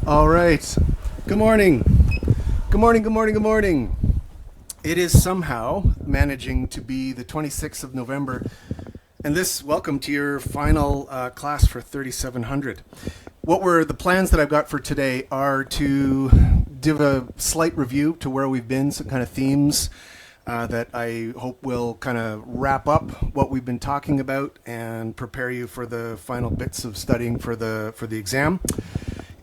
All right. Good morning. Good morning, good morning, good morning. It is somehow managing to be the 26th of November, and welcome to your final class for 3700. What were the plans that I've got for today are to give a slight review to where we've been, some kind of themes that I hope will kind of wrap up what we've been talking about and prepare you for the final bits of studying for the exam.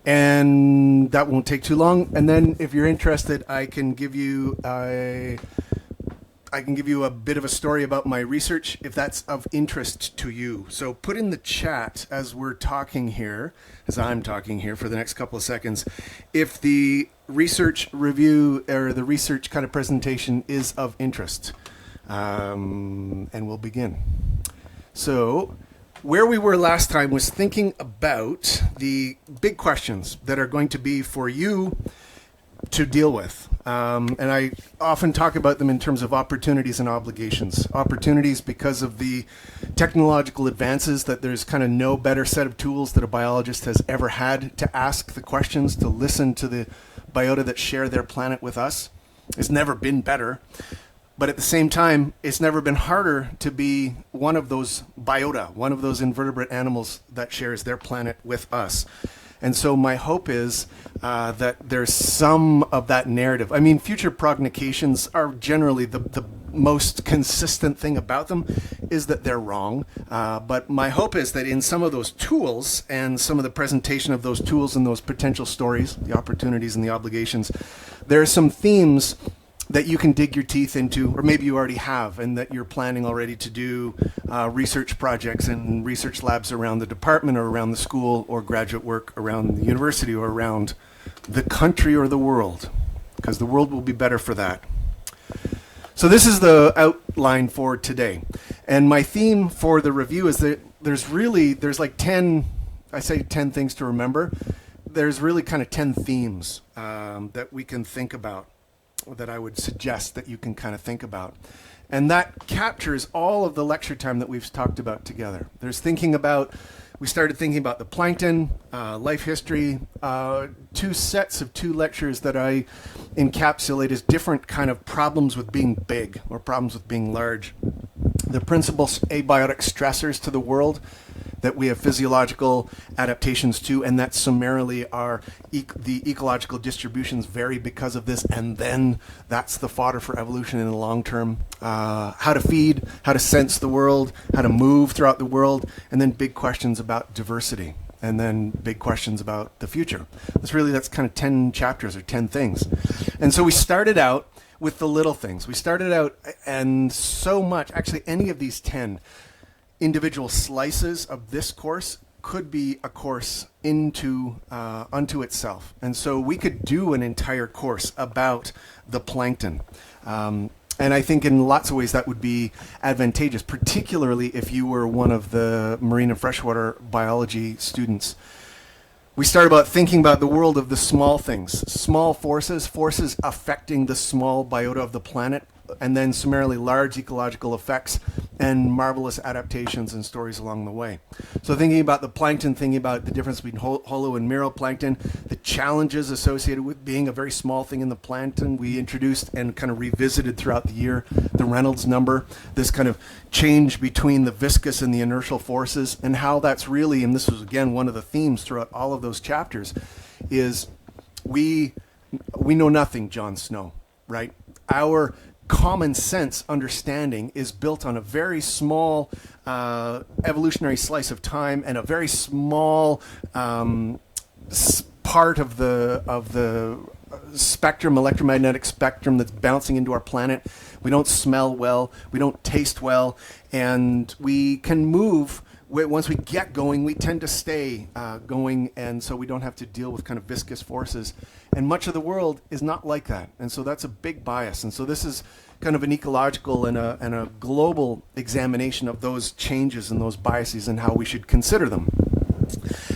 And that won't take too long. And then, if you're interested, I can give you a bit of a story about my research, if that's of interest to you. So put in the chat as we're talking here, as I'm talking here for the next couple of seconds, if the research review or the research kind of presentation is of interest. And we'll begin. So, where we were last time was thinking about the big questions that are going to be for you to deal with. And I often talk about them in terms of opportunities and obligations. Opportunities because of the technological advances, that there's kind of no better set of tools that a biologist has ever had to ask the questions, to listen to the biota that share their planet with us. It's never been better. But at the same time, it's never been harder to be one of those biota, one of those invertebrate animals that shares their planet with us. And so my hope is that there's some of that narrative. I mean, future prognostications are generally the most consistent thing about them is that they're wrong. But my hope is that in some of those tools and some of the presentation of those tools and those potential stories, the opportunities and the obligations, there are some themes that you can dig your teeth into, or maybe you already have, and that you're planning already to do research projects and research labs around the department or around the school or graduate work around the university or around the country or the world, because the world will be better for that. So this is the outline for today. And my theme for the review is that there's like 10 things to remember. There's really kind of 10 themes that we can think about, that I would suggest that you can kind of think about. And that captures all of the lecture time that we've talked about together. We started thinking about the plankton, life history, two sets of 2 lectures that I encapsulate as different kind of problems with being big or problems with being large. The principal abiotic stressors to the world that we have physiological adaptations to, and that summarily are the ecological distributions vary because of this, and then that's the fodder for evolution in the long term. How to feed, how to sense the world, how to move throughout the world, and then big questions about diversity, and then big questions about the future. That's kind of 10 chapters or 10 things. And so we started out with the little things. We started out, and so much, actually any of these 10 individual slices of this course could be a course unto itself. And so we could do an entire course about the plankton. And I think in lots of ways that would be advantageous, particularly if you were one of the marine and freshwater biology students. We started thinking about the world of the small things, small forces affecting the small biota of the planet, and then summarily large ecological effects and marvelous adaptations and stories along the way. So thinking about the plankton, thinking about the difference between holo and meroplankton, the challenges associated with being a very small thing in the plankton. We introduced and kind of revisited throughout the year the Reynolds number, this kind of change between the viscous and the inertial forces, and how that's really, and this was again one of the themes throughout all of those chapters, is we know nothing, Jon Snow, right? Our common sense understanding is built on a very small evolutionary slice of time and a very small part of the spectrum, electromagnetic spectrum that's bouncing into our planet. We don't smell well, we don't taste well, and we can move. Once we get going, we tend to stay going, and so we don't have to deal with kind of viscous forces. And much of the world is not like that, and so that's a big bias. And so this is kind of an ecological and a global examination of those changes and those biases and how we should consider them.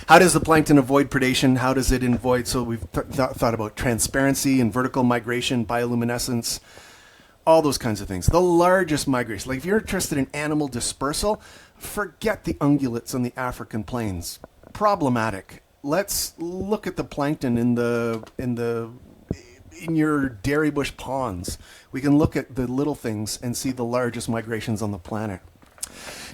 How does the plankton avoid predation? How does it avoid? So we've thought about transparency and vertical migration, bioluminescence, all those kinds of things. The largest migration, like if you're interested in animal dispersal, forget the ungulates on the African plains. Problematic. let's look at the plankton in your dairy bush ponds. We can look at the little things and see the largest migrations on the planet.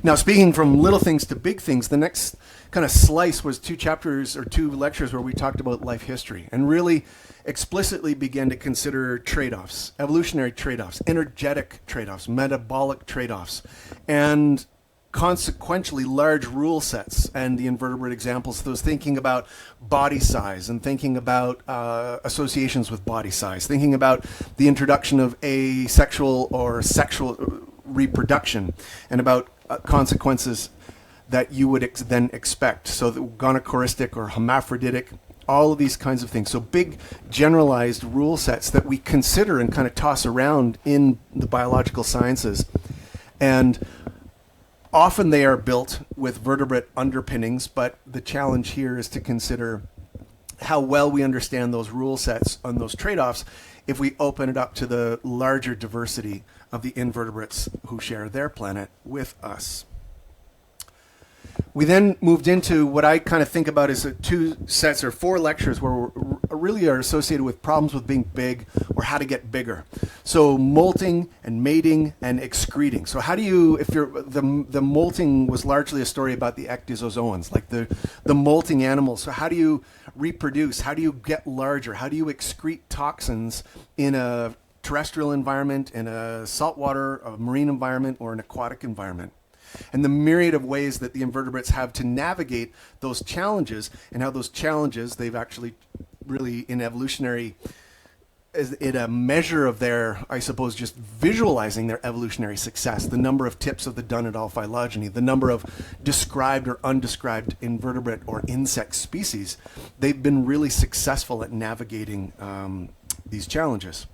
Now, speaking from little things to big things, the next kind of slice was 2 chapters or 2 lectures where we talked about life history and really explicitly began to consider trade-offs, evolutionary trade-offs, energetic trade-offs, metabolic trade-offs, and consequentially large rule sets and the invertebrate examples. Those thinking about body size and thinking about associations with body size, thinking about the introduction of asexual or sexual reproduction, and about consequences that you would then expect. So the gonochoristic or hermaphroditic, all of these kinds of things. So big generalized rule sets that we consider and kind of toss around in the biological sciences. And often they are built with vertebrate underpinnings, but the challenge here is to consider how well we understand those rule sets and those trade-offs if we open it up to the larger diversity of the invertebrates who share their planet with us. We then moved into what I kind of think about as 2 sets or 4 lectures where we really are associated with problems with being big or how to get bigger. So molting and mating and excreting. So how do you, if you're, the molting was largely a story about the ecdysozoans, like the molting animals. So how do you reproduce? How do you get larger? How do you excrete toxins in a terrestrial environment, in a saltwater, a marine environment, or an aquatic environment? And the myriad of ways that the invertebrates have to navigate those challenges, and how those challenges, they've actually really in evolutionary, in a measure of their, I suppose, just visualizing their evolutionary success, the number of tips of the Dunedal phylogeny, the number of described or undescribed invertebrate or insect species, they've been really successful at navigating these challenges.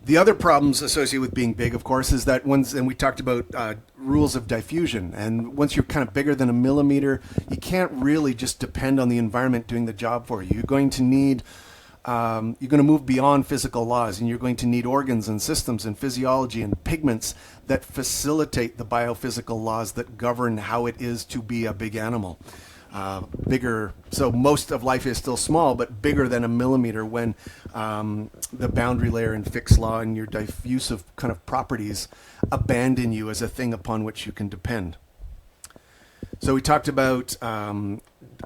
The other problems associated with being big, of course, is that and we talked about rules of diffusion. And once you're kind of bigger than a millimeter, you can't really just depend on the environment doing the job for you. You're going to need, you're going to move beyond physical laws, and you're going to need organs and systems and physiology and pigments that facilitate the biophysical laws that govern how it is to be a big animal. Bigger, so most of life is still small, but bigger than a millimeter when the boundary layer and fixed law and your diffusive kind of properties abandon you as a thing upon which you can depend. So we talked about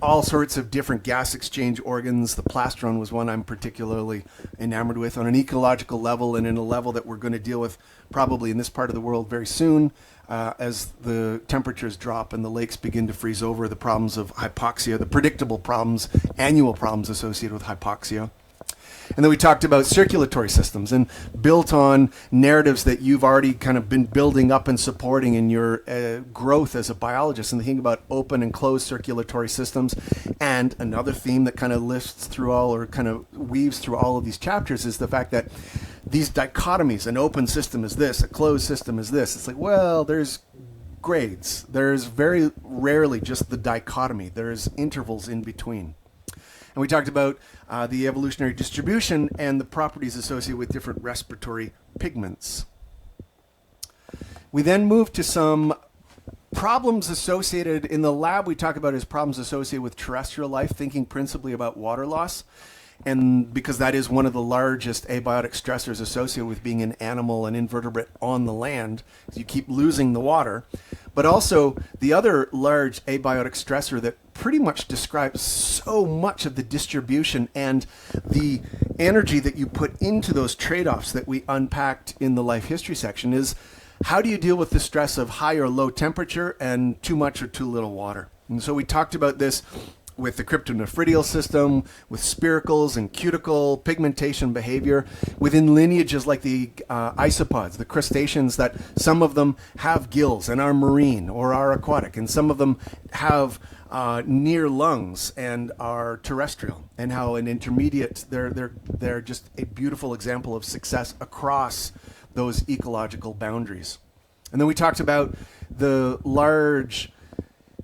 all sorts of different gas exchange organs. The plastron was one I'm particularly enamored with on an ecological level, and in a level that we're going to deal with probably in this part of the world very soon. As the temperatures drop and the lakes begin to freeze over, the problems of hypoxia, the predictable problems, annual problems associated with hypoxia. And then we talked about circulatory systems and built on narratives that you've already kind of been building up and supporting in your growth as a biologist, and thinking about open and closed circulatory systems. And another theme that kind of lifts through all, or kind of weaves through all of these chapters, is the fact that these dichotomies, an open system is this, a closed system is this. It's like, well, there's grades. There's very rarely just the dichotomy. There's intervals in between. And we talked about the evolutionary distribution and the properties associated with different respiratory pigments. We then moved to some problems associated in the lab. We talk about as problems associated with terrestrial life, thinking principally about water loss. And because that is one of the largest abiotic stressors associated with being an animal, an invertebrate on the land, is you keep losing the water. But also the other large abiotic stressor that pretty much describes so much of the distribution and the energy that you put into those trade-offs that we unpacked in the life history section is, how do you deal with the stress of high or low temperature and too much or too little water? And so we talked about this with the cryptonephridial system, with spiracles and cuticle pigmentation behavior, within lineages like the isopods, the crustaceans, that some of them have gills and are marine or are aquatic, and some of them have near lungs and are terrestrial, and how an intermediate, they're just a beautiful example of success across those ecological boundaries. And then we talked about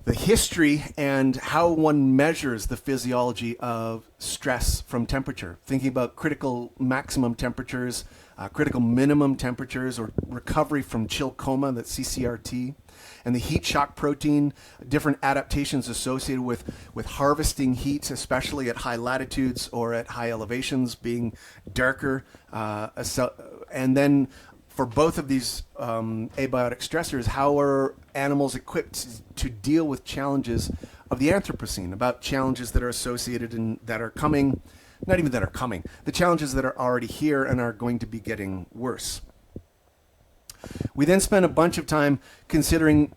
the history and how one measures the physiology of stress from temperature, thinking about critical maximum temperatures, critical minimum temperatures, or recovery from chill coma, that's CCRT, and the heat shock protein, different adaptations associated with harvesting heat, especially at high latitudes or at high elevations, being darker. And then for both of these abiotic stressors, how are animals equipped to deal with challenges of the Anthropocene, about challenges that are associated and that are coming, not even that are coming, the challenges that are already here and are going to be getting worse. We then spent a bunch of time considering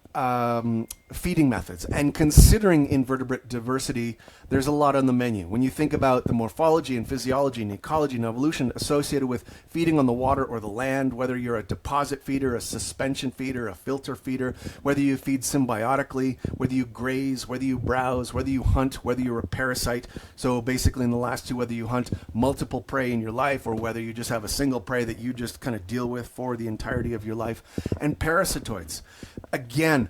feeding methods and considering invertebrate diversity. There's a lot on the menu. When you think about the morphology and physiology and ecology and evolution associated with feeding on the water or the land, whether you're a deposit feeder, a suspension feeder, a filter feeder, whether you feed symbiotically, whether you graze, whether you browse, whether you hunt, whether you're a parasite. So basically in the last two, whether you hunt multiple prey in your life or whether you just have a single prey that you just kind of deal with for the entirety of your life. And parasitoids. Again,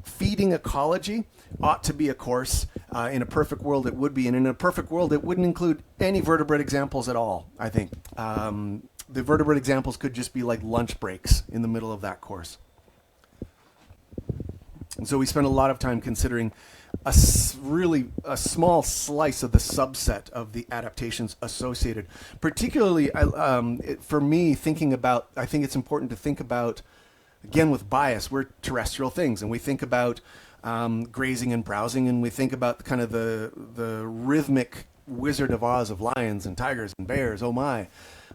feeding ecology ought to be a course. In a perfect world, it would be. And in a perfect world, it wouldn't include any vertebrate examples at all, I think. The vertebrate examples could just be like lunch breaks in the middle of that course. And so we spent a lot of time considering really a small slice of the subset of the adaptations associated. Particularly, for me, I think it's important to think about, again, with bias, we're terrestrial things, and we think about grazing and browsing, and we think about kind of the rhythmic Wizard of Oz of lions and tigers and bears, oh my.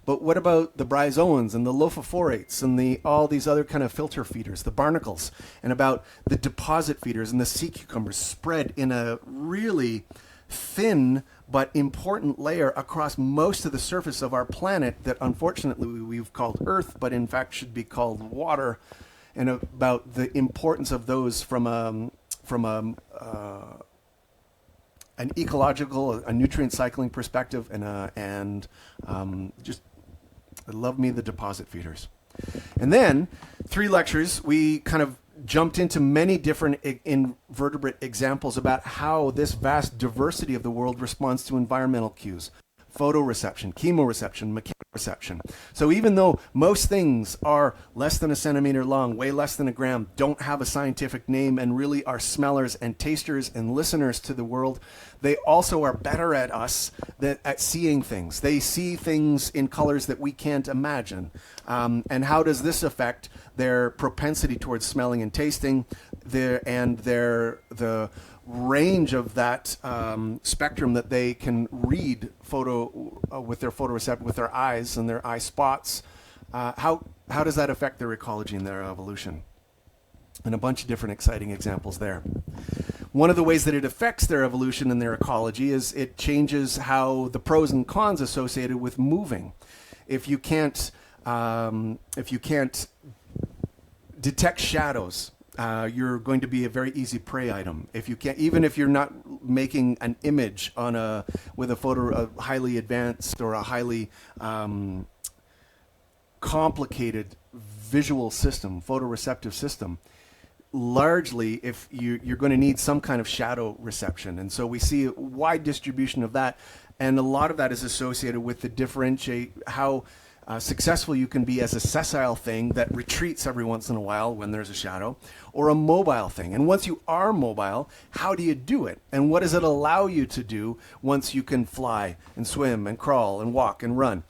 But what about the bryozoans and the lophophorates and all these other kind of filter feeders, the barnacles, and about the deposit feeders and the sea cucumbers spread in a really thin but important layer across most of the surface of our planet that unfortunately we've called Earth, but in fact should be called water, and about the importance of those from an ecological, a nutrient cycling perspective, and just love me the deposit feeders. And then 3 lectures, we kind of jumped into many different invertebrate examples about how this vast diversity of the world responds to environmental cues. Photoreception, chemoreception, mechanoreception. So even though most things are less than a centimeter long, weigh less than a gram, don't have a scientific name, and really are smellers and tasters and listeners to the world, they also are better at at seeing things. They see things in colors that we can't imagine. And how does this affect their propensity towards smelling and tasting, the range of that spectrum that they can read with their photoreceptor, with their eyes and their eye spots? How does that affect their ecology and their evolution? And a bunch of different exciting examples there. One of the ways that it affects their evolution and their ecology is it changes how the pros and cons associated with moving. If you can't detect shadows, you're going to be a very easy prey item. If you can't, even if you're not making an image with a highly advanced or a highly complicated visual system, photoreceptive system, largely if you're going to need some kind of shadow reception. And so we see a wide distribution of that, and a lot of that is associated with how successful you can be as a sessile thing that retreats every once in a while when there's a shadow, or a mobile thing. And once you are mobile, how do you do it? And what does it allow you to do once you can fly and swim and crawl and walk and run?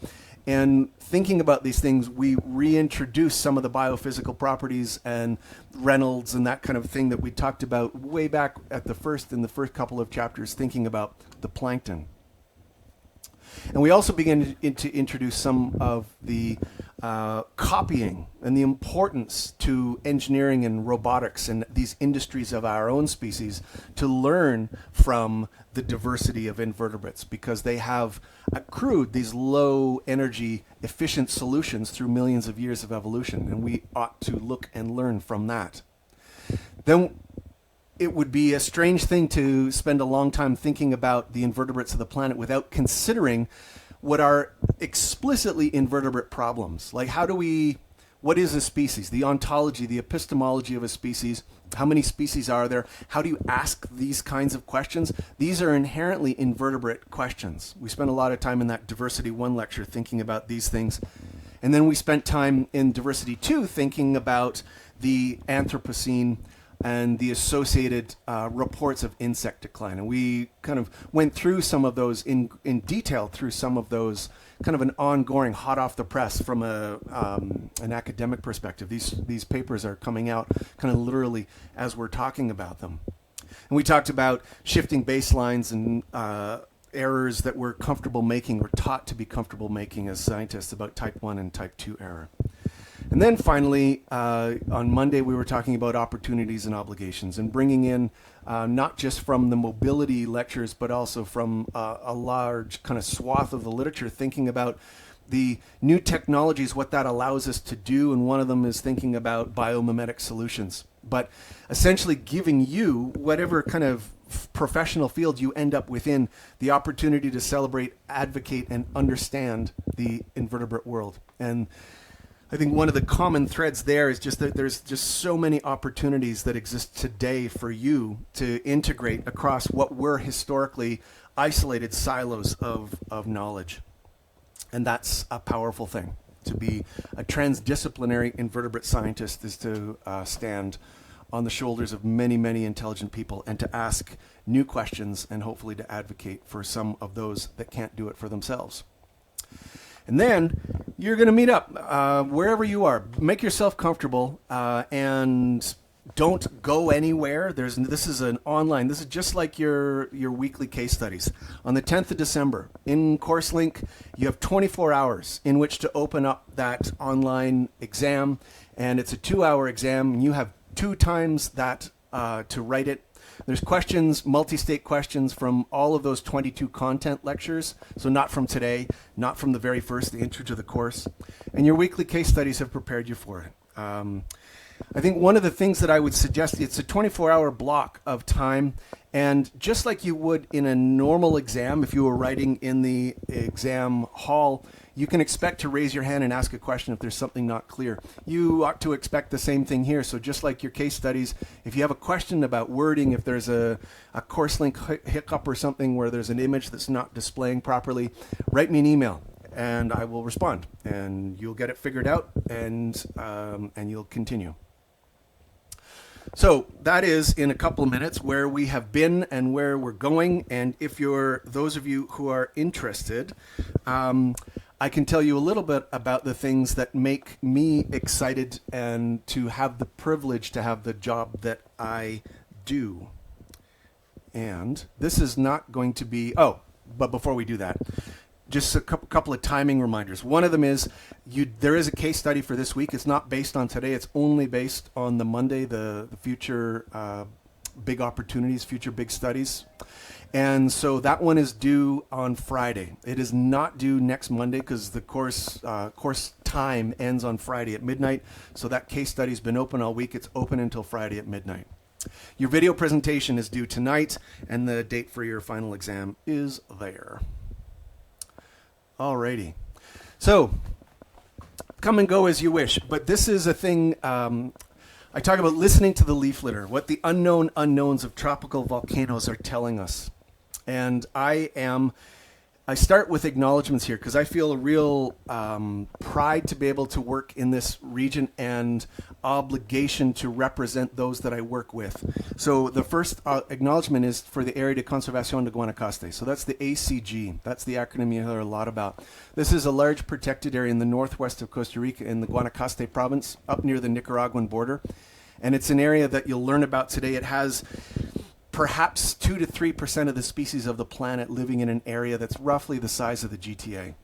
And thinking about these things, we reintroduce some of the biophysical properties and Reynolds and that kind of thing that we talked about way back in the first couple of chapters, thinking about the plankton. And we also begin to introduce some of the copying and the importance to engineering and robotics and these industries of our own species to learn from the diversity of invertebrates, because they have accrued these low energy efficient solutions through millions of years of evolution, and we ought to look and learn from that. Then it would be a strange thing to spend a long time thinking about the invertebrates of the planet without considering what are explicitly invertebrate problems. Like what is a species? The ontology, the epistemology of a species. How many species are there? How do you ask these kinds of questions? These are inherently invertebrate questions. We spent a lot of time in that Diversity 1 lecture thinking about these things. And then we spent time in Diversity 2 thinking about the Anthropocene and the associated reports of insect decline. And we kind of went through some of those in detail through some of those kind of an ongoing, hot off the press from an academic perspective. These papers are coming out kind of literally as we're talking about them. And we talked about shifting baselines and errors that we're comfortable making, we're taught to be comfortable making as scientists about type 1 and type 2 error. And then finally, on Monday, we were talking about opportunities and obligations and bringing in not just from the mobility lectures, but also from a large kind of swath of the literature, thinking about the new technologies, what that allows us to do. And one of them is thinking about biomimetic solutions, but essentially giving you, whatever kind of professional field you end up within, the opportunity to celebrate, advocate, and understand the invertebrate world. And I think one of the common threads there is just that there's just so many opportunities that exist today for you to integrate across what were historically isolated silos of knowledge. And that's a powerful thing. To be a transdisciplinary invertebrate scientist is to stand on the shoulders of many, many intelligent people and to ask new questions and hopefully to advocate for some of those that can't do it for themselves. And then you're going to meet up wherever you are. Make yourself comfortable and don't go anywhere. This is an online. This is just like your weekly case studies. On the 10th of December, in CourseLink, you have 24 hours in which to open up that online exam. And it's a 2-hour exam. And you have 2 times that to write it. There's questions, multi-state questions from all of those 22 content lectures. So not from today, not from the very first, the intro to the course. And your weekly case studies have prepared you for it. I think one of the things that I would suggest, it's a 24-hour block of time. And just like you would in a normal exam, if you were writing in the exam hall, you can expect to raise your hand and ask a question if there's something not clear. You ought to expect the same thing here. So just like your case studies, if you have a question about wording, if there's a CourseLink hiccup or something where there's an image that's not displaying properly, write me an email and I will respond. And you'll get it figured out and you'll continue. So that is, in a couple of minutes, where we have been and where we're going. And if you're those of you who are interested, I can tell you a little bit about the things that make me excited and to have the privilege to have the job that I do. And this is not going to be, but before we do that, just a couple of timing reminders. One of them is there is a case study for this week. It's not based on today. It's only based on the Monday, the future big opportunities, future big studies. And so that one is due on Friday. It is not due next Monday because the course time ends on Friday at midnight. So that case study's been open all week. It's open until Friday at midnight. Your video presentation is due tonight, and the date for your final exam is there. Alrighty. So come and go as you wish. But this is a thing, I talk about listening to the leaf litter, what the unknown unknowns of tropical volcanoes are telling us. And I start with acknowledgments here because I feel a real pride to be able to work in this region and obligation to represent those that I work with. So the first acknowledgement is for the Area de Conservación de Guanacaste. So that's the ACG. That's the acronym you hear a lot about. This is a large protected area in the northwest of Costa Rica in the Guanacaste province, up near the Nicaraguan border. And it's an area that you'll learn about today. It has perhaps 2 to 3% of the species of the planet living in an area that's roughly the size of the GTA.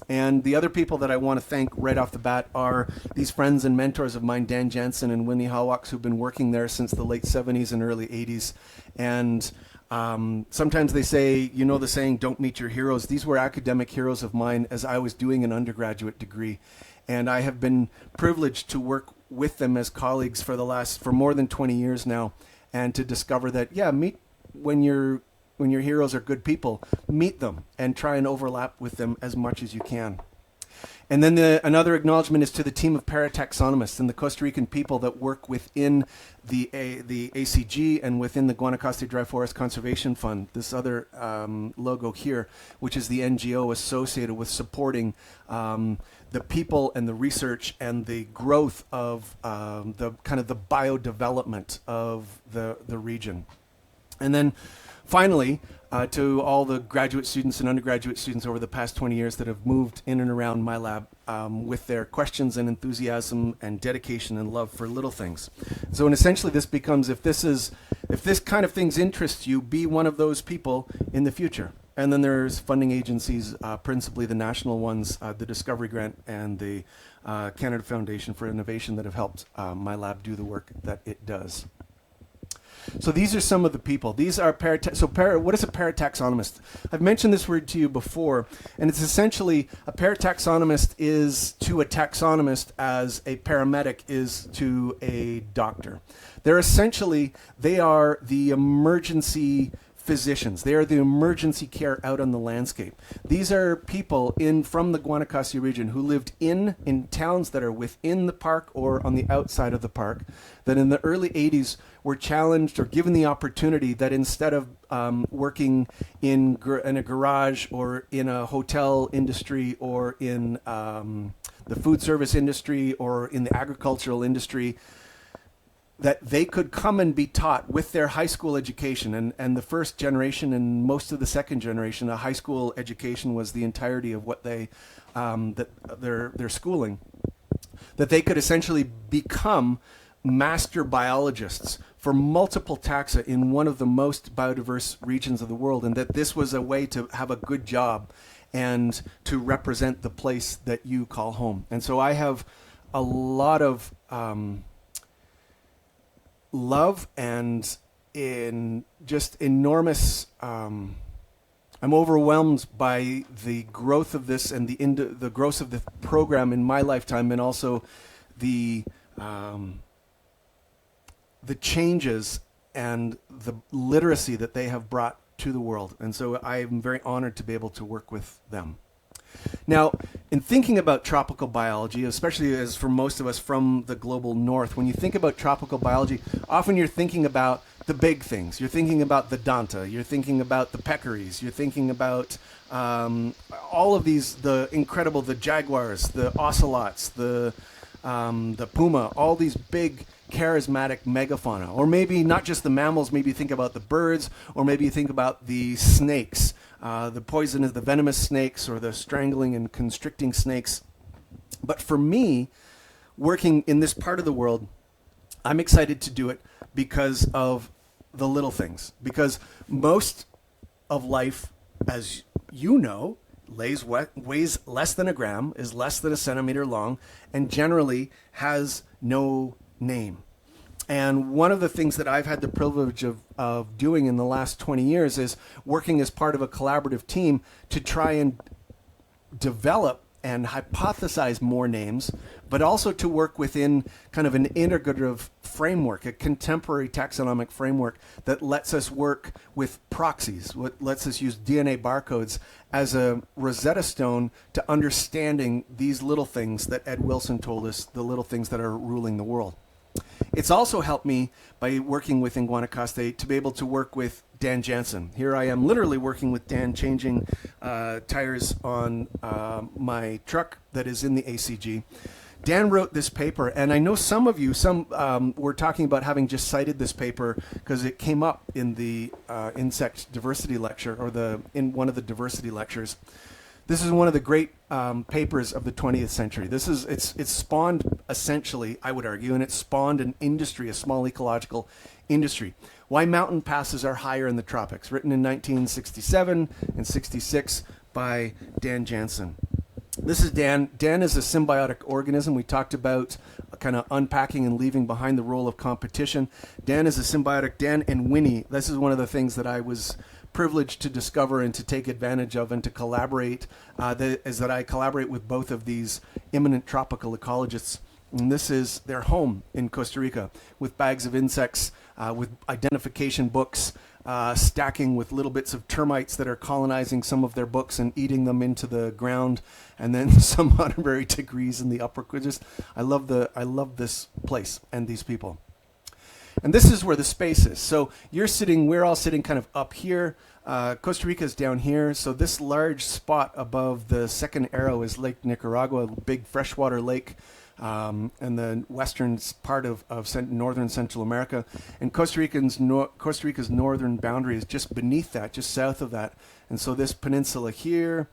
And the other people that I want to thank right off the bat are these friends and mentors of mine, Dan Jensen and Winnie Hawaks, who've been working there since the late 70s and early 80s. And sometimes they say, you know the saying, don't meet your heroes. These were academic heroes of mine as I was doing an undergraduate degree. And I have been privileged to work with them as colleagues for more than 20 years now. And to discover that, meet when your heroes are good people, meet them and try and overlap with them as much as you can. And then another acknowledgement is to the team of parataxonomists and the Costa Rican people that work within the ACG and within the Guanacaste Dry Forest Conservation Fund, this other logo here, which is the NGO associated with supporting the people and the research and the growth of the kind of the biodevelopment of the region. And then finally, to all the graduate students and undergraduate students over the past 20 years that have moved in and around my lab with their questions and enthusiasm and dedication and love for little things. So, and essentially this becomes, if this kind of things interest you, be one of those people in the future. And then there's funding agencies, principally the national ones, the Discovery Grant and the Canada Foundation for Innovation, that have helped my lab do the work that it does. So these are some of the people. These are what is a parataxonomist? I've mentioned this word to you before, and it's essentially a parataxonomist is to a taxonomist as a paramedic is to a doctor. They are the emergency physicians. They are the emergency care out on the landscape. These are people from the Guanacaste region who lived in towns that are within the park or on the outside of the park, that in the early 80s were challenged or given the opportunity that instead of working in a garage or in a hotel industry or in the food service industry or in the agricultural industry, that they could come and be taught with their high school education. And the first generation and most of the second generation, a high school education was the entirety of what their schooling, that they could essentially become master biologists for multiple taxa in one of the most biodiverse regions of the world, and that this was a way to have a good job and to represent the place that you call home. And so I have a lot of love and in just enormous I'm overwhelmed by the growth of this and the growth of the program in my lifetime, and also the changes and the literacy that they have brought to the world. And so I am very honored to be able to work with them. Now, in thinking about tropical biology, especially as for most of us from the global north, when you think about tropical biology, often you're thinking about the big things. You're thinking about the danta, you're thinking about the peccaries, you're thinking about all of these, the jaguars, the ocelots, the puma, all these big charismatic megafauna. Or maybe not just the mammals, maybe you think about the birds, or maybe you think about the snakes, the venomous snakes, or the strangling and constricting snakes. But for me, working in this part of the world, I'm excited to do it because of the little things. Because most of life, as you know, weighs less than a gram, is less than a centimeter long, and generally has no name. And one of the things that I've had the privilege of doing in the last 20 years is working as part of a collaborative team to try and develop and hypothesize more names, but also to work within kind of an integrative framework, a contemporary taxonomic framework that lets us work with proxies, what lets us use DNA barcodes as a Rosetta Stone to understanding these little things that Ed Wilson told us, the little things that are ruling the world. It's also helped me by working with Guanacaste to be able to work with Dan Jansen. Here I am literally working with Dan, changing tires on my truck that is in the ACG. Dan wrote this paper, and I know some of you, were talking about having just cited this paper because it came up in the insect diversity lecture, or in one of the diversity lectures. This is one of the great papers of the 20th century. It's spawned, essentially, I would argue, and it spawned an industry, a small ecological industry. Why mountain passes are higher in the tropics, written in 1967 and 66 by Dan Jansen. This is Dan. Dan is a symbiotic organism. We talked about kind of unpacking and leaving behind the role of competition. Dan is a symbiotic. Dan and Winnie, this is one of the things that I was privileged to discover and to take advantage of and to collaborate, is that I collaborate with both of these eminent tropical ecologists. And this is their home in Costa Rica, with bags of insects, with identification books, stacking with little bits of termites that are colonizing some of their books and eating them into the ground, and then some honorary degrees in the upper. I love this place and these people. And this is where the space is. So we're all sitting kind of up here. Costa Rica is down here. So this large spot above the second arrow is Lake Nicaragua, a big freshwater lake. And the western part of northern Central America. And Costa Rica's northern boundary is just beneath that, just south of that. And so this peninsula here,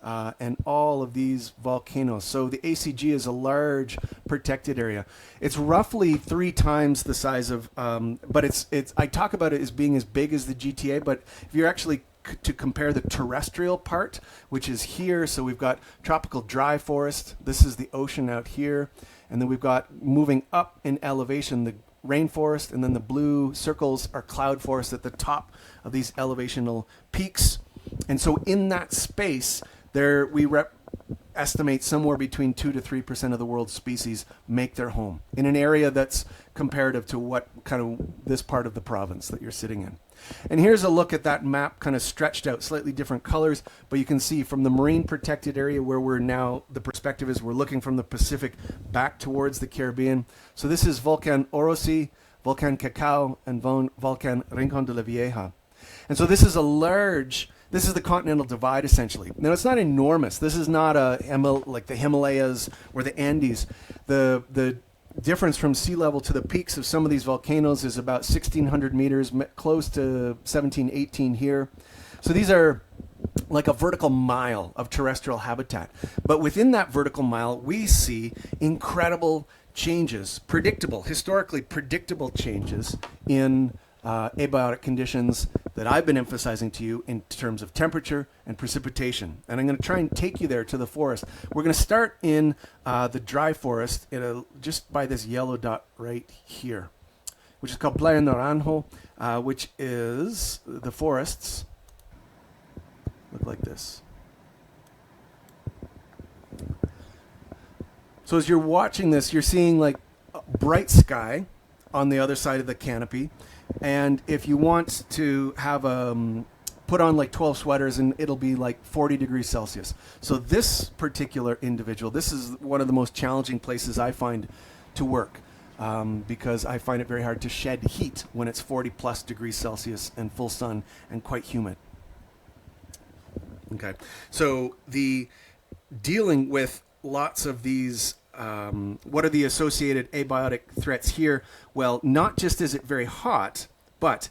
and all of these volcanoes. So the ACG is a large protected area. It's roughly 3 times the size of, but it's I talk about it as being as big as the GTA, but if you're actually to compare the terrestrial part, which is here, so we've got tropical dry forest, this is the ocean out here, and then we've got, moving up in elevation, the rainforest, and then the blue circles are cloud forest at the top of these elevational peaks. And so in that space, there we estimate somewhere between 2 to 3% of the world's species make their home in an area that's comparative to what kind of this part of the province that you're sitting in. And here's a look at that map, kind of stretched out, slightly different colors, but you can see from the marine protected area where we're now, the perspective is we're looking from the Pacific back towards the Caribbean. So this is Volcan Orosi, Volcan Cacao, and Volcan Rincon de la Vieja. And so this is this is the continental divide, essentially. Now, it's not enormous. This is not like the Himalayas or the Andes. The difference from sea level to the peaks of some of these volcanoes is about 1,600 meters, close to 17, 18 here. So these are like a vertical mile of terrestrial habitat. But within that vertical mile, we see incredible changes, historically predictable changes in abiotic conditions that I've been emphasizing to you in terms of temperature and precipitation. And I'm going to try and take you there to the forest. We're going to start in the dry forest just by this yellow dot right here, which is called Playa Naranjo, which is the forests look like this. So as you're watching this, you're seeing like a bright sky on the other side of the canopy. And if you want to have put on like 12 sweaters, and it'll be like 40 degrees Celsius. So this particular individual, this is one of the most challenging places I find to work, because I find it very hard to shed heat when it's 40 plus degrees Celsius and full sun and quite humid. Okay, so the dealing with lots of these, what are the associated abiotic threats here? Well, not just is it very hot, but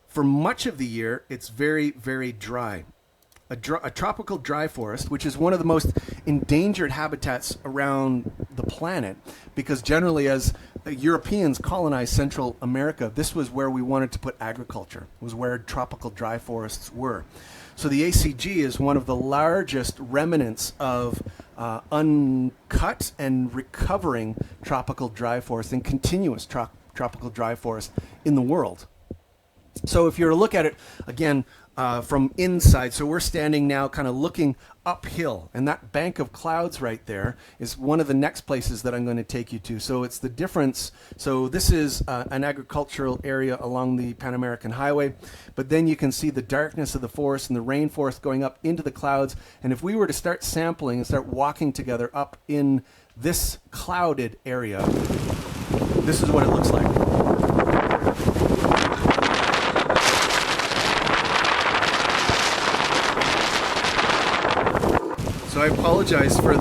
for much of the year, it's very, very dry. A tropical dry forest, which is one of the most endangered habitats around the planet, because generally as Europeans colonized Central America, this was where we wanted to put agriculture, was where tropical dry forests were. So the ACG is one of the largest remnants of uncut and recovering tropical dry forest and continuous tropical dry forest in the world. So if you were to look at it again from inside, so we're standing now kind of looking uphill, and that bank of clouds right there is one of the next places that I'm going to take you to. So it's the difference. So this is an agricultural area along the Pan American Highway, but then you can see the darkness of the forest and the rainforest going up into the clouds. And if we were to start sampling and start walking together up in this clouded area, this is what it looks like. So I apologize for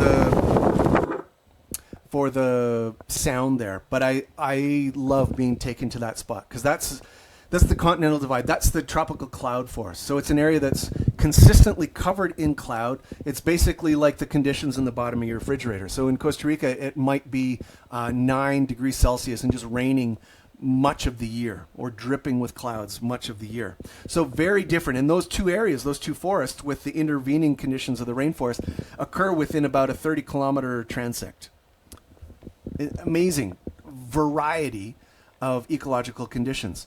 the sound there, but I love being taken to that spot, because that's the continental divide. That's the tropical cloud forest. So it's an area that's consistently covered in cloud. It's basically like the conditions in the bottom of your refrigerator. So in Costa Rica, it might be 9 degrees Celsius and just raining much of the year, or dripping with clouds much of the year. So very different. And those two areas, those two forests with the intervening conditions of the rainforest, occur within about a 30-kilometer transect. Amazing variety of ecological conditions.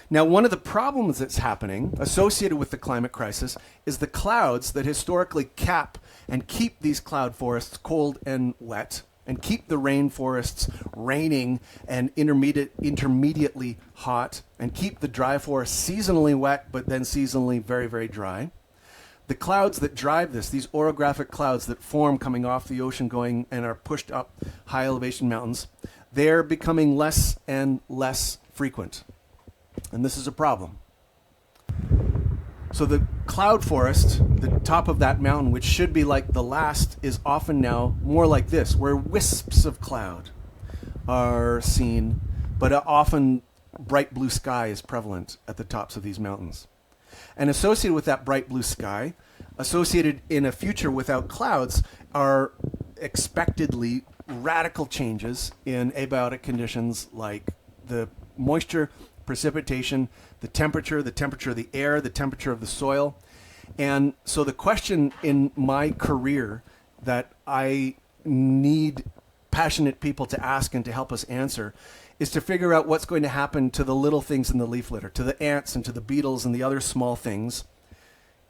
Now, one of the problems that's happening associated with the climate crisis is the clouds that historically cap and keep these cloud forests cold and wet, and keep the rainforests raining and intermediately hot, and keep the dry forests seasonally wet, but then seasonally very, very dry. The clouds that drive this, these orographic clouds that form coming off the ocean going and are pushed up high elevation mountains, they're becoming less and less frequent. And this is a problem. So the cloud forest, the top of that mountain, which should be like the last, is often now more like this, where wisps of cloud are seen, but often bright blue sky is prevalent at the tops of these mountains. And associated with that bright blue sky, associated in a future without clouds, are expectedly radical changes in abiotic conditions like the moisture, precipitation, the temperature of the air, the temperature of the soil. And so the question in my career that I need passionate people to ask and to help us answer is to figure out what's going to happen to the little things in the leaf litter, to the ants and to the beetles and the other small things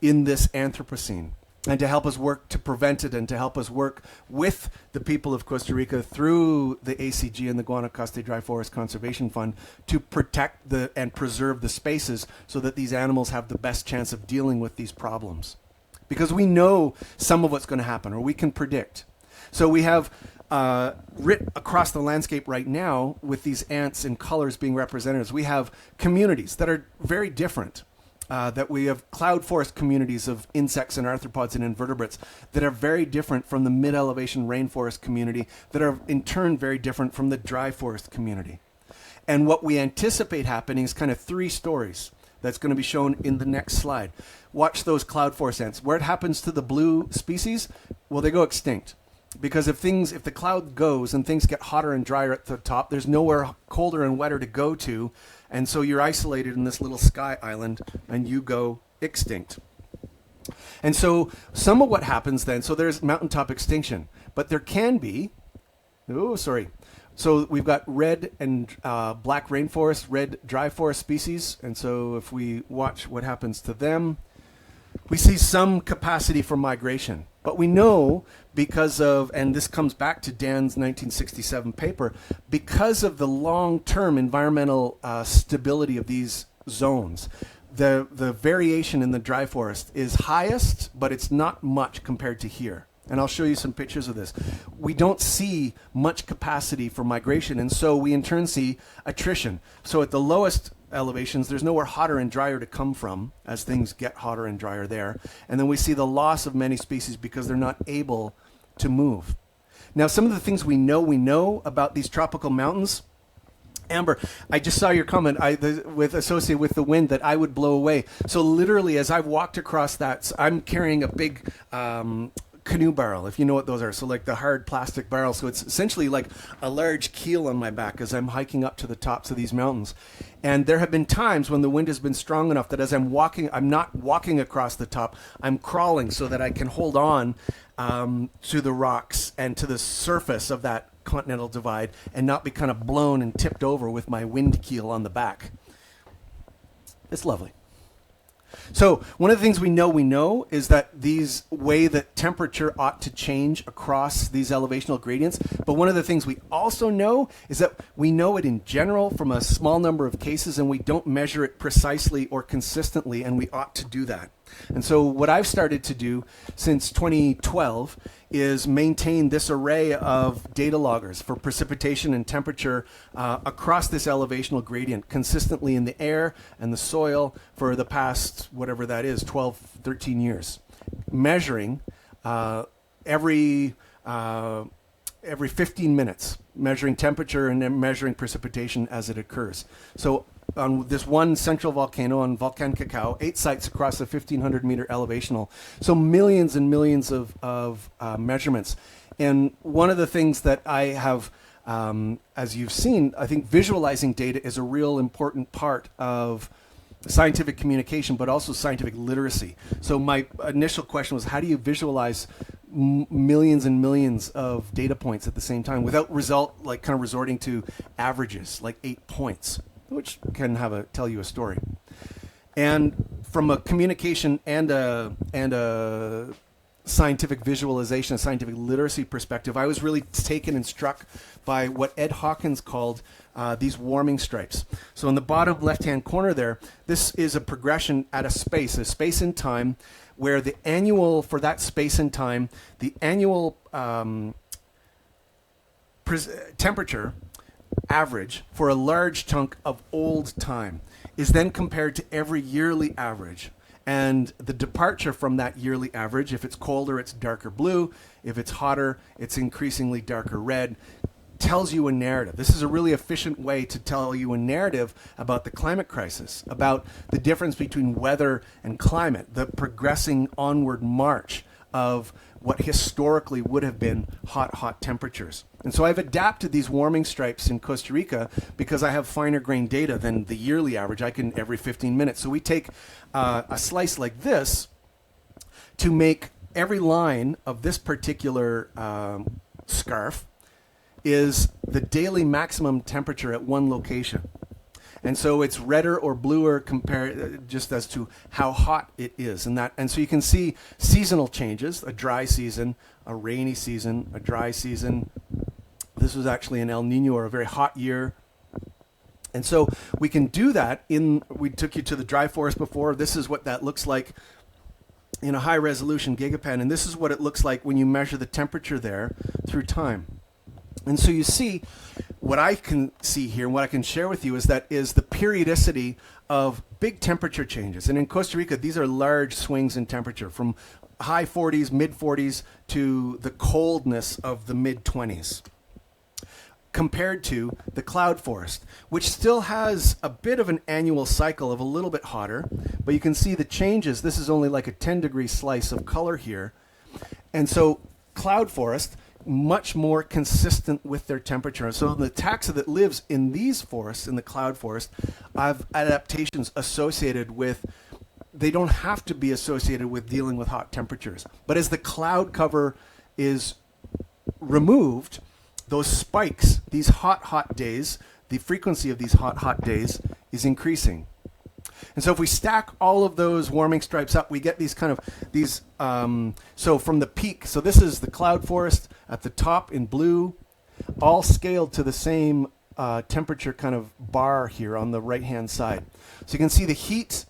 in this Anthropocene, and to help us work to prevent it and to help us work with the people of Costa Rica through the ACG and the Guanacaste Dry Forest Conservation Fund to protect and preserve the spaces so that these animals have the best chance of dealing with these problems. Because we know some of what's going to happen, or we can predict. So we have writ across the landscape right now with these ants in colors being representatives. We have communities that are very different. That we have cloud forest communities of insects and arthropods and invertebrates that are very different from the mid-elevation rainforest community, that are in turn very different from the dry forest community. And what we anticipate happening is kind of three stories that's going to be shown in the next slide. Watch those cloud forest ants. Where it happens to the blue species, well, they go extinct. Because if the cloud goes and things get hotter and drier at the top, there's nowhere colder and wetter to go to. And so you're isolated in this little sky island and you go extinct. And so some of what happens then, so there's mountaintop extinction, but there can be, so we've got red and black rainforest, red dry forest species. And so if we watch what happens to them, we see some capacity for migration. But we know because of, and this comes back to Dan's 1967 paper, because of the long-term environmental stability of these zones, the variation in the dry forest is highest, but it's not much compared to here. And I'll show you some pictures of this. We don't see much capacity for migration, and so we in turn see attrition. So at the lowest elevations, there's nowhere hotter and drier to come from as things get hotter and drier there. And then we see the loss of many species because they're not able to move. Now, some of the things we know about these tropical mountains. Amber, I just saw your comment associated with the wind that I would blow away. So literally, as I've walked across that, I'm carrying a big canoe barrel, if you know what those are. So like the hard plastic barrel. So it's essentially like a large keel on my back as I'm hiking up to the tops of these mountains. And there have been times when the wind has been strong enough that as I'm walking, I'm not walking across the top, I'm crawling so that I can hold on to the rocks and to the surface of that continental divide and not be kind of blown and tipped over with my wind keel on the back. It's lovely. So one of the things we know is that these way that temperature ought to change across these elevational gradients. But one of the things we also know is that we know it in general from a small number of cases, and we don't measure it precisely or consistently, and we ought to do that. And so what I've started to do since 2012 is maintain this array of data loggers for precipitation and temperature across this elevational gradient consistently in the air and the soil for the past, whatever that is, 12, 13 years. Measuring every 15 minutes, measuring temperature and then measuring precipitation as it occurs. So on this one central volcano on Volcan Cacao, 8 sites across a 1,500 meter elevational. So millions and millions of measurements. And one of the things that I have, as you've seen, I think visualizing data is a real important part of scientific communication, but also scientific literacy. So my initial question was, how do you visualize millions and millions of data points at the same time without resorting to averages, like 8 points? Which can tell you a story. And from a communication and a scientific visualization, a scientific literacy perspective, I was really taken and struck by what Ed Hawkins called these warming stripes. So in the bottom left-hand corner there, this is a progression at a space in time, where the annual, for that space in time, the annual temperature average for a large chunk of old time is then compared to every yearly average. And the departure from that yearly average, if it's colder, it's darker blue. If it's hotter, it's increasingly darker red, tells you a narrative. This is a really efficient way to tell you a narrative about the climate crisis, about the difference between weather and climate, the progressing onward march of what historically would have been hot temperatures. And so I've adapted these warming stripes in Costa Rica because I have finer grained data than the yearly average. I can every 15 minutes. So we take a slice like this to make every line of this particular scarf is the daily maximum temperature at one location. And so it's redder or bluer compared just as to how hot it is. And so you can see seasonal changes, a dry season, a rainy season, a dry season. This was actually an El Nino or a very hot year. And so we can do that we took you to the dry forest before. This is what that looks like in a high resolution gigapan. And this is what it looks like when you measure the temperature there through time. And so you see, what I can see here and what I can share with you is the periodicity of big temperature changes. And in Costa Rica, these are large swings in temperature from high 40s, mid 40s to the coldness of the mid 20s, compared to the cloud forest, which still has a bit of an annual cycle of a little bit hotter, but you can see the changes. This is only like a 10-degree slice of color here. And so cloud forest, much more consistent with their temperature. So the taxa that lives in these forests, in the cloud forest, have adaptations associated with, they don't have to be associated with dealing with hot temperatures. But as the cloud cover is removed, those spikes, these hot days, the frequency of these hot days is increasing. And so if we stack all of those warming stripes up, we get these so from the peak, so this is the cloud forest at the top in blue, all scaled to the same temperature kind of bar here on the right-hand side. So you can see the heat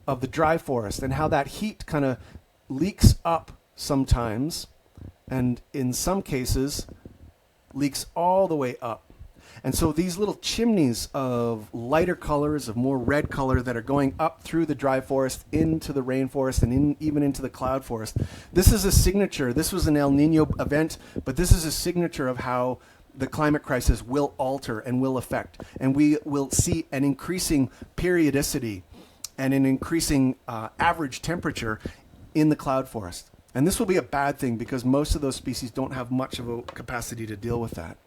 of the dry forest and how that heat kind of leaks up sometimes, and in some cases leaks all the way up. And so these little chimneys of lighter colors, of more red color that are going up through the dry forest into the rainforest and even into the cloud forest. This is a signature. This was an El Nino event, but this is a signature of how the climate crisis will alter and will affect. And we will see an increasing periodicity and an increasing average temperature in the cloud forest. And this will be a bad thing because most of those species don't have much of a capacity to deal with that.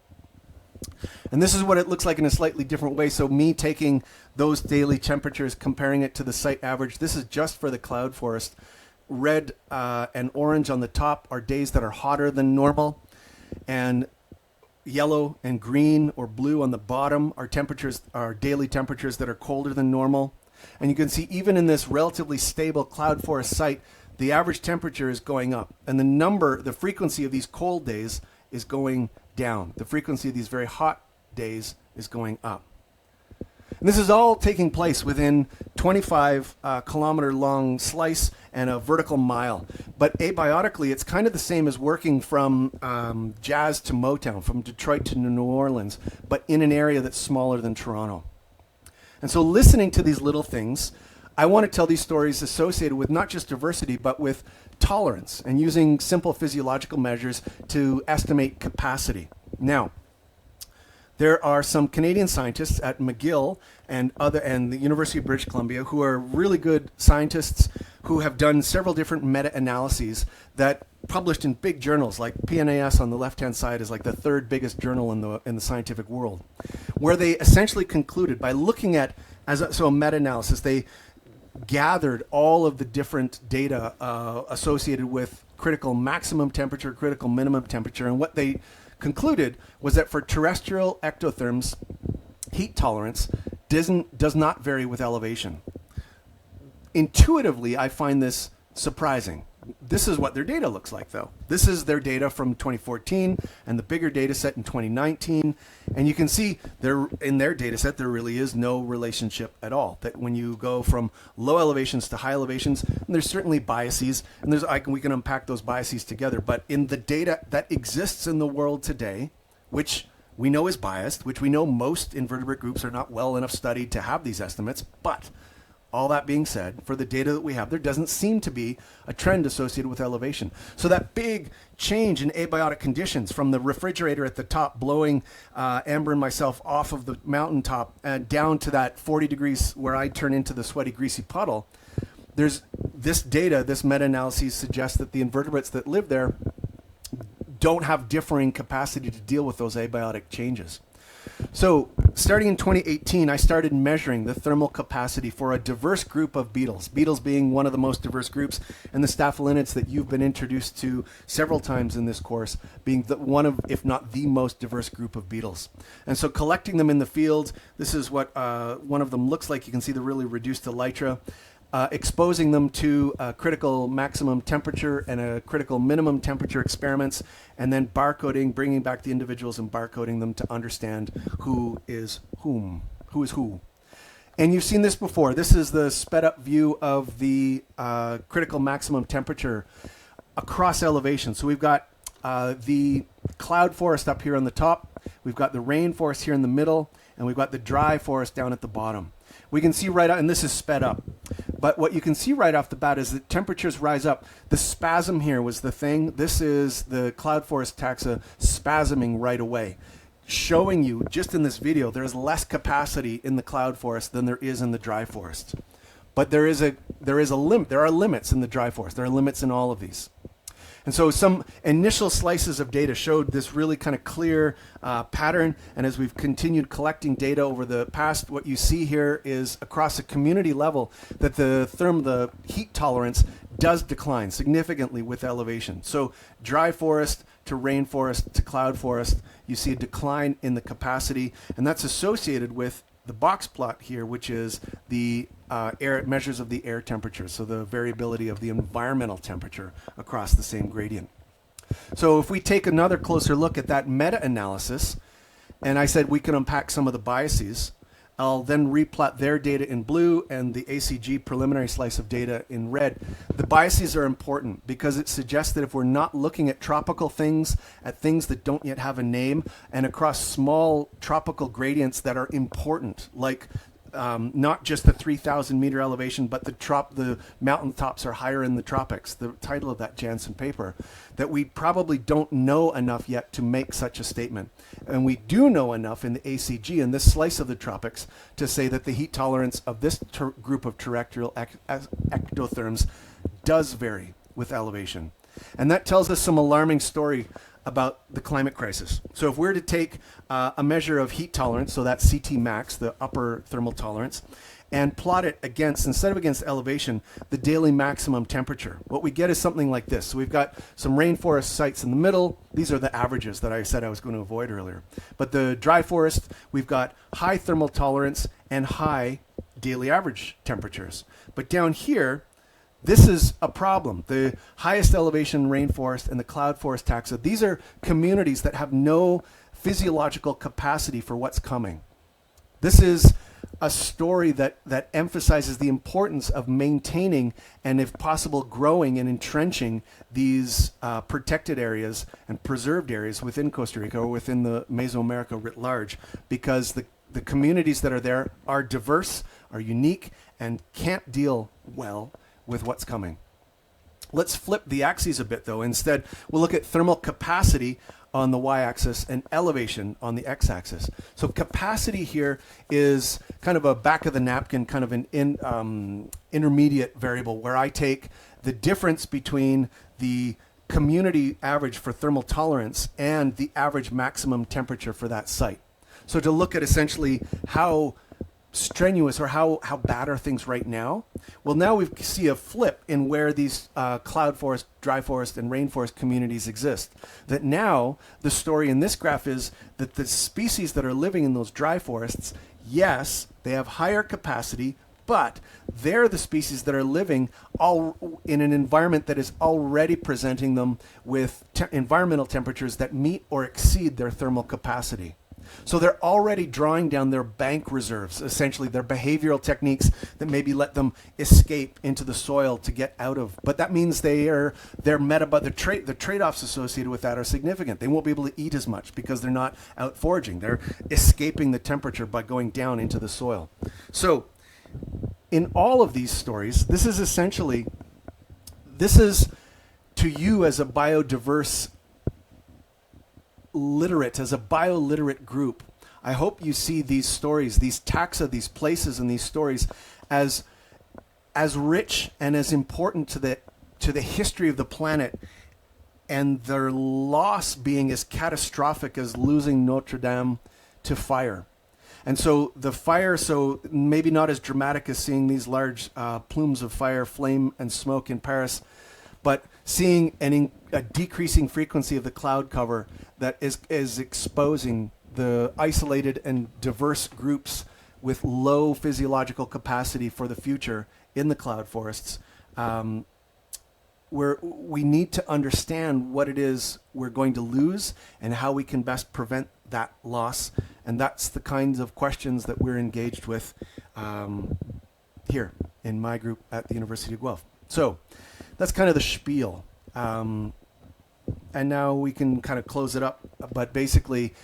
And this is what it looks like in a slightly different way. So me taking those daily temperatures, comparing it to the site average, this is just for the cloud forest. Red and orange on the top are days that are hotter than normal. And yellow and green or blue on the bottom are daily temperatures that are colder than normal. And you can see even in this relatively stable cloud forest site, the average temperature is going up. And the frequency of these cold days is going down. The frequency of these very hot days is going up. And this is all taking place within 25 kilometer long slice and a vertical mile. But abiotically, it's kind of the same as working from jazz to Motown, from Detroit to New Orleans, but in an area that's smaller than Toronto. And so listening to these little things, I want to tell these stories associated with not just diversity, but with tolerance and using simple physiological measures to estimate capacity. Now, there are some Canadian scientists at McGill and the University of British Columbia who are really good scientists who have done several different meta-analyses that published in big journals, like PNAS on the left-hand side is like the third biggest journal in the scientific world, where they essentially concluded by looking at, a meta-analysis, they gathered all of the different data associated with critical maximum temperature, critical minimum temperature, and what they concluded was that for terrestrial ectotherms, heat tolerance does not vary with elevation. Intuitively, I find this surprising. This is what their data looks like, though. This is their data from 2014 and the bigger data set in 2019. And you can see in their data set, there really is no relationship at all. That when you go from low elevations to high elevations, there's certainly biases, and we can unpack those biases together. But in the data that exists in the world today, which we know is biased, which we know most invertebrate groups are not well enough studied to have these estimates. But all that being said, for the data that we have, there doesn't seem to be a trend associated with elevation. So that big change in abiotic conditions from the refrigerator at the top blowing Amber and myself off of the mountaintop and down to that 40 degrees where I turn into the sweaty, greasy puddle, there's this data, this meta-analysis suggests that the invertebrates that live there don't have differing capacity to deal with those abiotic changes. So starting in 2018, I started measuring the thermal capacity for a diverse group of beetles, beetles being one of the most diverse groups, and the staphylinids that you've been introduced to several times in this course being one of, if not the most diverse group of beetles. And so collecting them in the field, this is what one of them looks like. You can see they're really reduced elytra. Exposing them to a critical maximum temperature and a critical minimum temperature experiments, and then barcoding, bringing back the individuals and barcoding them to understand who is whom, who is who. And you've seen this before. This is the sped up view of the critical maximum temperature across elevation. So we've got the cloud forest up here on the top, we've got the rainforest here in the middle, and we've got the dry forest down at the bottom. We can see right out, and this is sped up, but what you can see right off the bat is that temperatures rise up. The spasm here was the thing. This is the cloud forest taxa spasming right away, showing you just in this video there is less capacity in the cloud forest than there is in the dry forest. But there is a limit. There are limits in the dry forest. There are limits in all of these. And so some initial slices of data showed this really kind of clear pattern. And as we've continued collecting data over the past, what you see here is across a community level that the heat tolerance does decline significantly with elevation. So dry forest to rainforest to cloud forest, you see a decline in the capacity. And that's associated with the box plot here, which is the measures of the air temperature, so the variability of the environmental temperature across the same gradient. So if we take another closer look at that meta-analysis, and I said we can unpack some of the biases, I'll then replot their data in blue and the ACG preliminary slice of data in red. The biases are important because it suggests that if we're not looking at tropical things, at things that don't yet have a name, and across small tropical gradients that are important, like not just the 3,000 meter elevation, but the mountain tops are higher in the tropics, the title of that Janssen paper, that we probably don't know enough yet to make such a statement. And we do know enough in the ACG, in this slice of the tropics, to say that the heat tolerance of this group of terrestrial ectotherms does vary with elevation. And that tells us some alarming story about the climate crisis. So if we're to take a measure of heat tolerance, so that's CT max, the upper thermal tolerance, and plot it against, instead of against elevation, the daily maximum temperature, what we get is something like this. So we've got some rainforest sites in the middle. These are the averages that I said I was going to avoid earlier. But the dry forest, we've got high thermal tolerance and high daily average temperatures. But down here, this is a problem. The highest elevation rainforest and the cloud forest taxa, these are communities that have no physiological capacity for what's coming. This is a story that emphasizes the importance of maintaining and, if possible, growing and entrenching these protected areas and preserved areas within Costa Rica or within the Mesoamerica writ large, because the communities that are there are diverse, are unique, and can't deal well with what's coming. Let's flip the axes a bit, though. Instead, we'll look at thermal capacity on the y-axis and elevation on the x-axis. So capacity here is kind of a back of the napkin, kind of an intermediate variable where I take the difference between the community average for thermal tolerance and the average maximum temperature for that site. So to look at essentially how strenuous or how bad are things right now? Well, now we see a flip in where these cloud forest, dry forest, and rainforest communities exist. That now the story in this graph is that the species that are living in those dry forests, yes, they have higher capacity, but they're the species that are living all in an environment that is already presenting them with environmental temperatures that meet or exceed their thermal capacity. So they're already drawing down their bank reserves, essentially their behavioral techniques that maybe let them escape into the soil to get out of. But that means the trade-offs associated with that are significant. They won't be able to eat as much because they're not out foraging. They're escaping the temperature by going down into the soil. So in all of these stories, this is to you as a biodiverse literate, as a bioliterate group, I hope you see these stories, these taxa, these places and these stories as rich and as important to the history of the planet, and their loss being as catastrophic as losing Notre Dame to fire. And so the fire, so maybe not as dramatic as seeing these large plumes of fire, flame and smoke in Paris, but seeing a decreasing frequency of the cloud cover that is exposing the isolated and diverse groups with low physiological capacity for the future in the cloud forests, where we need to understand what it is we're going to lose and how we can best prevent that loss. And that's the kinds of questions that we're engaged with here in my group at the University of Guelph. So that's kind of the spiel. And now we can kind of close it up. But basically,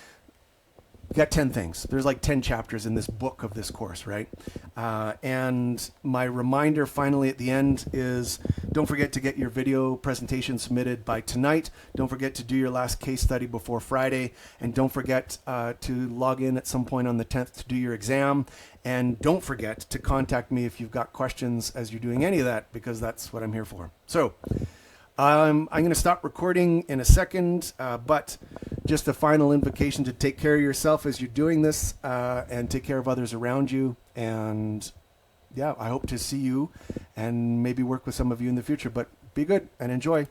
we got 10 things. There's like 10 chapters in this book of this course, right? And my reminder finally at the end is don't forget to get your video presentation submitted by tonight. Don't forget to do your last case study before Friday. And don't forget to log in at some point on the 10th to do your exam. And don't forget to contact me if you've got questions as you're doing any of that, because that's what I'm here for. So I'm going to stop recording in a second, but just a final invocation to take care of yourself as you're doing this and take care of others around you. And yeah, I hope to see you and maybe work with some of you in the future, but be good and enjoy.